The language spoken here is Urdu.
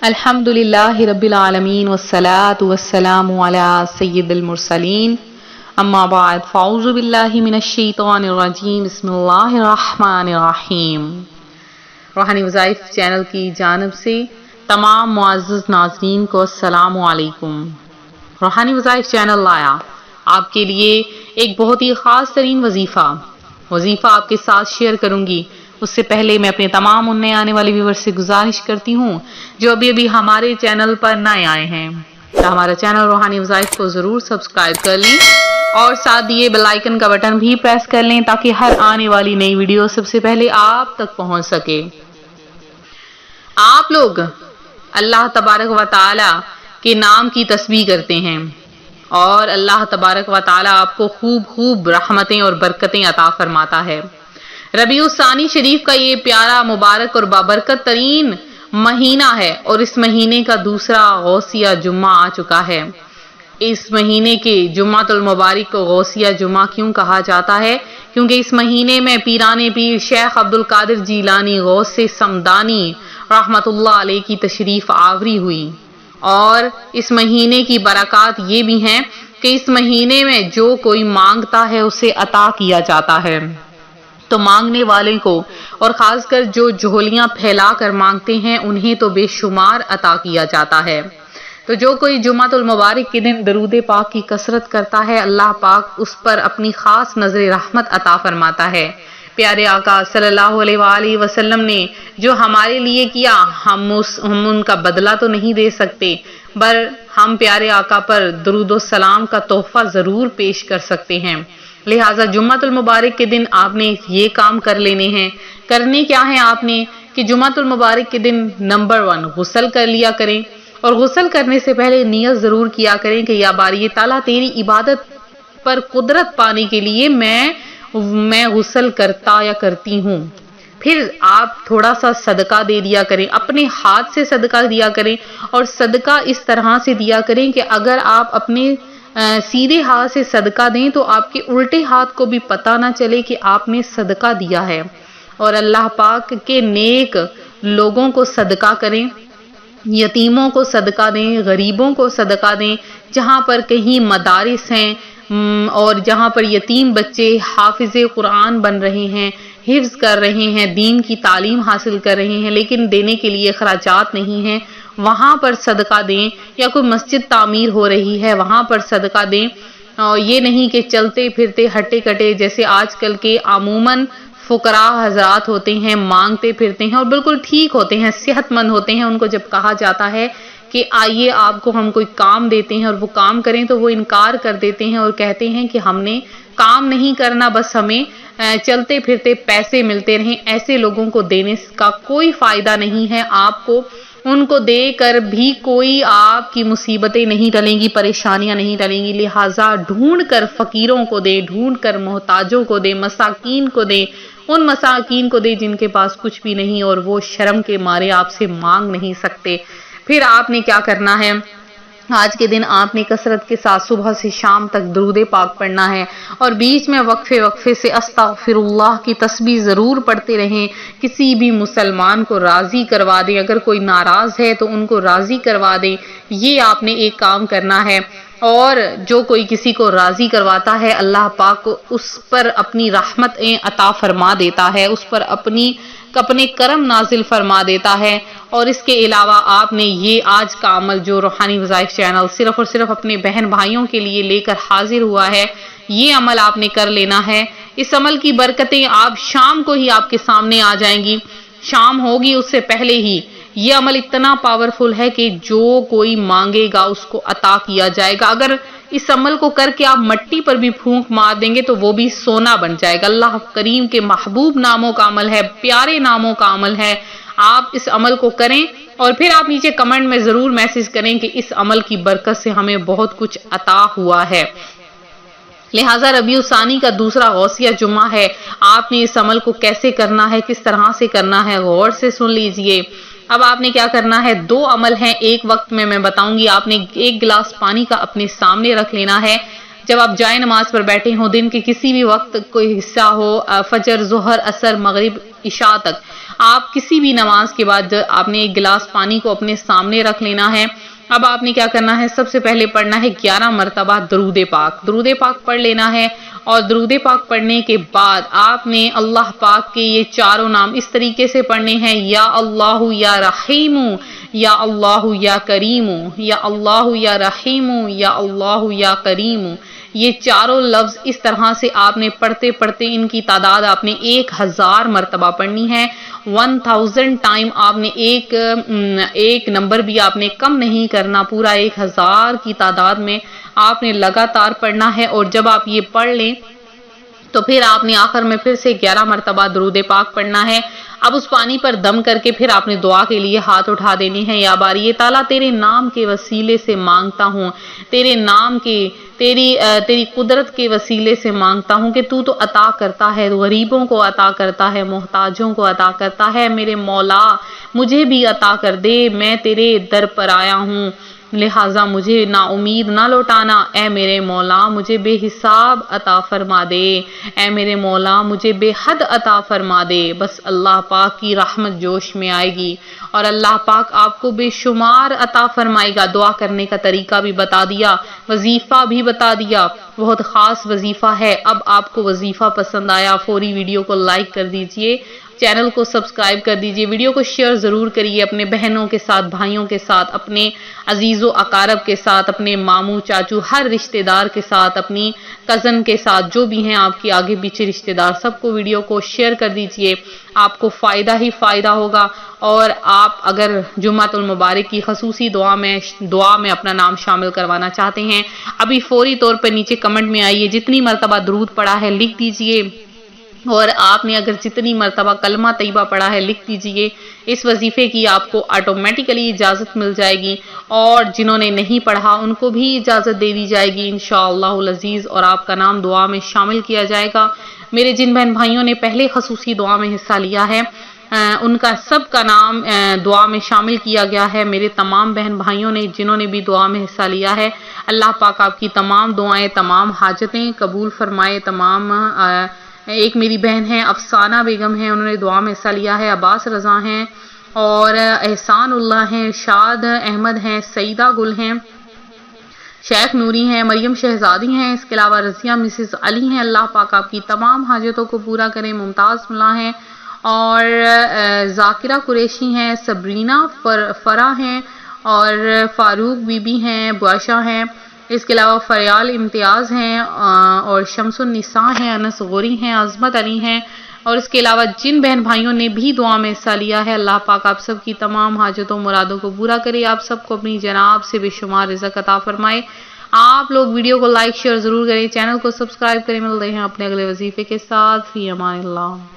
الحمدللہ رب العالمین والصلاة والسلام علی سید المرسلین اما بعد فاعوذ باللہ من الشیطان الرجیم بسم اللہ الرحمن الرحیم۔ روحانی وظائف چینل کی جانب سے تمام معزز ناظرین کو السلام علیکم۔ روحانی وظائف چینل لایا آپ کے لیے ایک بہت ہی خاص ترین وظیفہ آپ کے ساتھ شیئر کروں گی۔ اس سے پہلے میں اپنے تمام نئے آنے والے ویورز سے گزارش کرتی ہوں جو ابھی ہمارے چینل پر نئے آئے ہیں تو ہمارا چینل روحانی وظائف کو ضرور سبسکرائب کر لیں اور ساتھ دیے بیل آئیکن کا بٹن بھی پریس کر لیں تاکہ ہر آنے والی نئی ویڈیو سب سے پہلے آپ تک پہنچ سکے۔ آپ لوگ اللہ تبارک و تعالی کے نام کی تسبیح کرتے ہیں اور اللہ تبارک و تعالی آپ کو خوب رحمتیں اور برکتیں عطا فرماتا ہے۔ ربیع الثانی شریف کا یہ پیارا مبارک اور بابرکت ترین مہینہ ہے اور اس مہینے کا دوسرا غوثیہ جمعہ آ چکا ہے۔ اس مہینے کے جمعۃ المبارک کو غوثیہ جمعہ کیوں کہا جاتا ہے؟ کیونکہ اس مہینے میں پیران پیر شیخ عبد القادر جیلانی غوث سمدانی رحمت اللہ علیہ کی تشریف آوری ہوئی، اور اس مہینے کی برکات یہ بھی ہیں کہ اس مہینے میں جو کوئی مانگتا ہے اسے عطا کیا جاتا ہے، تو مانگنے والے کو اور خاص کر جو جھولیاں پھیلا کر مانگتے ہیں انہیں تو بے شمار عطا کیا جاتا ہے۔ تو جو کوئی جمعۃ المبارک کے دن درود پاک کی کثرت کرتا ہے اللہ پاک اس پر اپنی خاص نظر رحمت عطا فرماتا ہے۔ پیارے آقا صلی اللہ علیہ وآلہ وسلم نے جو ہمارے لیے کیا ہم ان کا بدلہ تو نہیں دے سکتے، پر ہم پیارے آقا پر درود و سلام کا تحفہ ضرور پیش کر سکتے ہیں۔ لہٰذا جمعۃ المبارک کے دن آپ نے یہ کام کر لینے ہیں۔ کرنے کیا ہیں آپ نے کہ جمعۃ المبارک کے دن نمبر 1 غسل کر لیا کریں، اور غسل کرنے سے پہلے نیت ضرور کیا کریں کہ یا باری تعالیٰ تیری عبادت پر قدرت پانے کے لیے میں غسل کرتا یا کرتی ہوں۔ پھر آپ تھوڑا سا صدقہ دے دیا کریں، اپنے ہاتھ سے صدقہ دیا کریں، اور صدقہ اس طرح سے دیا کریں کہ اگر آپ اپنے سیدھے ہاتھ سے صدقہ دیں تو آپ کے الٹے ہاتھ کو بھی پتہ نہ چلے کہ آپ نے صدقہ دیا ہے، اور اللہ پاک کے نیک لوگوں کو صدقہ کریں، یتیموں کو صدقہ دیں، غریبوں کو صدقہ دیں، جہاں پر کہیں مدارس ہیں اور جہاں پر یتیم بچے حافظ قرآن بن رہے ہیں، حفظ کر رہے ہیں، دین کی تعلیم حاصل کر رہے ہیں لیکن دینے کے لیے اخراجات نہیں ہیں، وہاں پر صدقہ دیں، یا کوئی مسجد تعمیر ہو رہی ہے وہاں پر صدقہ دیں۔ اور یہ نہیں کہ چلتے پھرتے ہٹے کٹے جیسے آج کل کے عموماً فقراء حضرات ہوتے ہیں، مانگتے پھرتے ہیں اور بالکل ٹھیک ہوتے ہیں، صحت مند ہوتے ہیں، ان کو جب کہا جاتا ہے کہ آئیے آپ کو ہم کوئی کام دیتے ہیں اور وہ کام کریں تو وہ انکار کر دیتے ہیں اور کہتے ہیں کہ ہم نے کام نہیں کرنا، بس ہمیں چلتے پھرتے پیسے ملتے رہیں۔ ایسے لوگوں کو دینے کا کوئی فائدہ نہیں ہے، آپ کو ان کو دے کر بھی کوئی آپ کی مصیبتیں نہیں ٹلیں گی، پریشانیاں نہیں ٹلیں گی۔ لہٰذا ڈھونڈ کر فقیروں کو دے، ڈھونڈ کر محتاجوں کو دے، مساکین کو دے، ان مساکین کو دے جن کے پاس کچھ بھی نہیں اور وہ شرم کے مارے آپ سے مانگ نہیں سکتے۔ پھر آپ نے کیا کرنا ہے؟ آج کے دن آپ نے کثرت کے ساتھ صبح سے شام تک درود پاک پڑھنا ہے، اور بیچ میں وقفے سے استغفر اللہ کی تسبیح ضرور پڑھتے رہیں۔ کسی بھی مسلمان کو راضی کروا دیں، اگر کوئی ناراض ہے تو ان کو راضی کروا دیں، یہ آپ نے ایک کام کرنا ہے۔ اور جو کوئی کسی کو راضی کرواتا ہے اللہ پاک اس پر اپنی رحمتیں عطا فرما دیتا ہے، اس پر اپنے کرم نازل فرما دیتا ہے۔ اور اس کے علاوہ آپ نے یہ آج کا عمل جو روحانی وظائف چینل صرف اور صرف اپنے بہن بھائیوں کے لیے لے کر حاضر ہوا ہے، یہ عمل آپ نے کر لینا ہے۔ اس عمل کی برکتیں آپ شام کو ہی آپ کے سامنے آ جائیں گی، شام ہوگی اس سے پہلے ہی۔ یہ عمل اتنا پاورفل ہے کہ جو کوئی مانگے گا اس کو عطا کیا جائے گا۔ اگر اس عمل کو کر کے آپ مٹی پر بھی پھونک مار دیں گے تو وہ بھی سونا بن جائے گا۔ اللہ کریم کے محبوب ناموں کا عمل ہے، پیارے ناموں کا عمل ہے۔ آپ اس عمل کو کریں اور پھر آپ نیچے کمنٹ میں ضرور میسج کریں کہ اس عمل کی برکت سے ہمیں بہت کچھ عطا ہوا ہے۔ لہٰذا ربیع الثانی کا دوسرا غوثیہ جمعہ ہے، آپ نے اس عمل کو کیسے کرنا ہے، کس طرح سے کرنا ہے، غور سے سن لیجئے۔ اب آپ نے کیا کرنا ہے؟ 2 عمل ہیں ایک وقت میں بتاؤں گی۔ آپ نے 1 گلاس پانی کا اپنے سامنے رکھ لینا ہے جب آپ جائے نماز پر بیٹھے ہوں، دن کے کسی بھی وقت کوئی حصہ ہو، فجر، ظہر، عصر، مغرب، عشاء تک آپ کسی بھی نماز کے بعد آپ نے ایک گلاس پانی کو اپنے سامنے رکھ لینا ہے۔ اب آپ نے کیا کرنا ہے، سب سے پہلے پڑھنا ہے 11 مرتبہ درود پاک پڑھ لینا ہے، اور درود پاک پڑھنے کے بعد آپ نے اللہ پاک کے یہ چاروں نام اس طریقے سے پڑھنے ہیں، یا اللہ یا رحیم، یا اللہ یا کریم، یا اللہ یا رحیم، یا اللہ یا کریم۔ یہ چاروں لفظ اس طرح سے آپ نے پڑھتے پڑھتے ان کی تعداد آپ نے 1000 مرتبہ پڑھنی ہے۔ 1000 ٹائم آپ نے ایک نمبر بھی آپ نے کم نہیں کرنا، پورا 1000 کی تعداد میں آپ نے لگاتار پڑھنا ہے۔ اور جب آپ یہ پڑھ لیں تو پھر آپ نے آخر میں پھر سے 11 مرتبہ درود پاک پڑھنا ہے۔ اب اس پانی پر دم کر کے پھر آپ نے دعا کے لیے ہاتھ اٹھا دینے ہیں۔ یا باری تعالیٰ تیرے نام کے وسیلے سے مانگتا ہوں، تیرے نام کے تیری قدرت کے وسیلے سے مانگتا ہوں کہ تو عطا کرتا ہے، غریبوں کو عطا کرتا ہے، محتاجوں کو عطا کرتا ہے، میرے مولا مجھے بھی عطا کر دے، میں تیرے در پر آیا ہوں، لہٰذا مجھے نا امید نہ لوٹانا، اے میرے مولا مجھے بے حساب عطا فرما دے، اے میرے مولا مجھے بے حد عطا فرما دے۔ بس اللہ پاک کی رحمت جوش میں آئے گی اور اللہ پاک آپ کو بے شمار عطا فرمائے گا۔ دعا کرنے کا طریقہ بھی بتا دیا، وظیفہ بھی بتا دیا، بہت خاص وظیفہ ہے۔ اب آپ کو وظیفہ پسند آیا، فوری ویڈیو کو لائک کر دیجئے، چینل کو سبسکرائب کر دیجئے، ویڈیو کو شیئر ضرور کریے اپنے بہنوں کے ساتھ، بھائیوں کے ساتھ، اپنے عزیز و اقارب کے ساتھ، اپنے ماموں چاچو ہر رشتہ دار کے ساتھ، اپنی کزن کے ساتھ، جو بھی ہیں آپ کی آگے پیچھے رشتہ دار، سب کو ویڈیو کو شیئر کر دیجئے، آپ کو فائدہ ہی فائدہ ہوگا۔ اور آپ اگر جمعۃ المبارک کی خصوصی دعا میں اپنا نام شامل کروانا چاہتے ہیں، ابھی فوری طور پر نیچے کمنٹ میں آئیے، جتنی مرتبہ درود پڑھا ہے لکھ دیجئے، اور آپ نے اگر جتنی مرتبہ کلمہ طیبہ پڑھا ہے لکھ دیجئے۔ اس وظیفے کی آپ کو آٹومیٹیکلی اجازت مل جائے گی، اور جنہوں نے نہیں پڑھا ان کو بھی اجازت دے دی جائے گی انشاءاللہ العزیز، اور آپ کا نام دعا میں شامل کیا جائے گا۔ میرے جن بہن بھائیوں نے پہلے خصوصی دعا میں حصہ لیا ہے ان کا سب کا نام دعا میں شامل کیا گیا ہے۔ میرے تمام بہن بھائیوں نے جنہوں نے بھی دعا میں حصہ لیا ہے، اللہ پاک آپ کی تمام دعائیں، تمام حاجتیں قبول فرمائے۔ تمام ایک میری بہن ہیں افسانہ بیگم ہیں، انہوں نے دعا میں حصہ لیا ہے، عباس رضا ہیں، اور احسان اللہ ہیں، شاد احمد ہیں، سعیدہ گل ہیں، شیخ نوری ہیں، مریم شہزادی ہیں، اس کے علاوہ رضیہ مسز علی ہیں۔ اللہ پاک آپ کی تمام حاجتوں کو پورا کریں۔ ممتاز ملا ہیں، اور ذاکرہ قریشی ہیں، سبرینہ فرا ہیں، اور فاروق بی بی ہیں، بواشا ہیں، اس کے علاوہ فریال امتیاز ہیں، اور شمس النساء ہیں، انس غوری ہیں، عظمت علی ہیں، اور اس کے علاوہ جن بہن بھائیوں نے بھی دعا میں حصہ لیا ہے، اللہ پاک آپ سب کی تمام حاجتوں مرادوں کو پورا کرے، آپ سب کو اپنی جناب سے بے شمار رزق عطا فرمائے۔ آپ لوگ ویڈیو کو لائک شیئر ضرور کریں، چینل کو سبسکرائب کریں۔ ملتے ہیں اپنے اگلے وظیفے کے ساتھ، فی امان اللہ۔